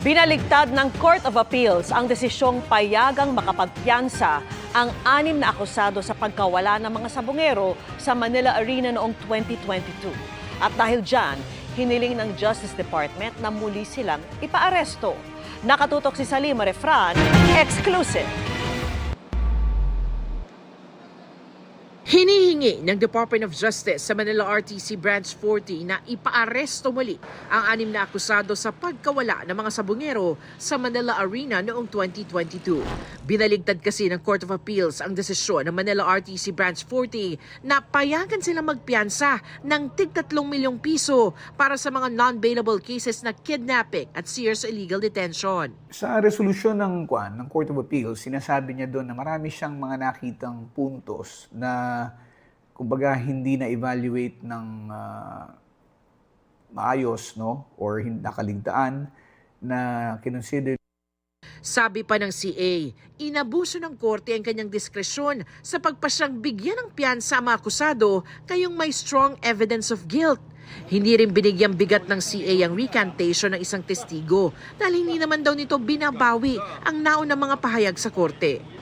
Binaligtad ng Court of Appeals ang desisyong payagang makapagpiyansa ang 6 na akusado sa pagkawala ng mga sabungero sa Manila Arena noong 2022. At dahil dyan, hiniling ng Justice Department na muli silang ipaaresto. Nakatutok si Salima Refran, exclusive. Hinihingi ng Department of Justice sa Manila RTC Branch 40 na ipaaresto muli ang 6 na akusado sa pagkawala ng mga sabungero sa Manila Arena noong 2022. Binaligtad kasi ng Court of Appeals ang desisyon ng Manila RTC Branch 40 na payagan silang magpiyansa ng tig-3 milyong piso para sa mga non-bailable cases na kidnapping at serious illegal detention. Sa resolusyon ng Court of Appeals, sinasabi niya doon na marami siyang mga nakitang puntos na kumbaga hindi na-evaluate ng maayos, no? Or nakaligtaan na kinonsider. Sabi pa ng CA, inabuso ng korte ang kanyang diskresyon sa pagpasyang bigyan ng piyansa ang mga akusado kayong may strong evidence of guilt. Hindi rin binigyang bigat ng CA ang recantation ng isang testigo dahil hindi naman daw nito binabawi ang naunang mga pahayag sa korte.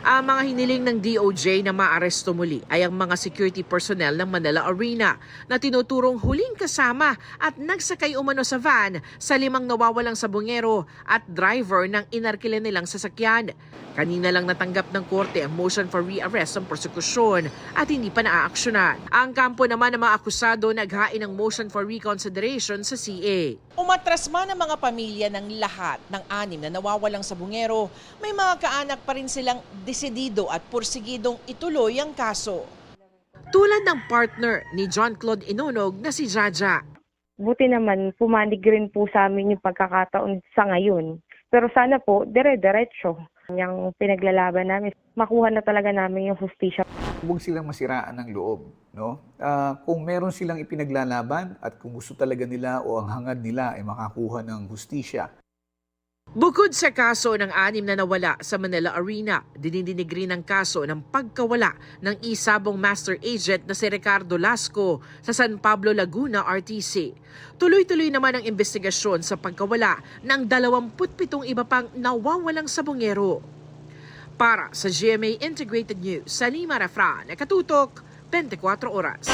Ang mga hiniling ng DOJ na maaresto muli ay ang mga security personnel ng Manila Arena na tinuturong huling kasama at nagsakay umano sa van sa 5 nawawalang sabungero at driver ng inarkila nilang sasakyan. Kanina lang natanggap ng korte ang motion for rearrest ng prosekusyon at hindi pa naaaksyonan. Ang kampo naman ng mga akusado naghain ng motion for reconsideration sa CA. Umatras man ang mga pamilya ng lahat ng 6 na nawawalang sabungero, may mga kaanak pa rin silang desidido at pursigidong ituloy ang kaso. Tulad ng partner ni John Claude Inonog na si Jaja. Buti naman, pumanig rin po sa amin yung pagkakataon sa ngayon. Pero sana po, dire-diretso. Yung pinaglalaban namin, makuha na talaga namin yung hustisya. Huwag silang masiraan ng loob, no? Kung meron silang ipinaglalaban at kung gusto talaga nila o ang hangad nila ay makakuha ng hustisya. Bukod sa kaso ng 6 na nawala sa Manila Arena, dinidinig rin ang kaso ng pagkawala ng isabong master agent na si Ricardo Lasco sa San Pablo, Laguna, RTC. Tuloy-tuloy naman ang investigasyon sa pagkawala ng 27 iba pang nawawalang sabungero. Para sa GMA Integrated News, Salima Refran, Nakatutok, 24 Oras.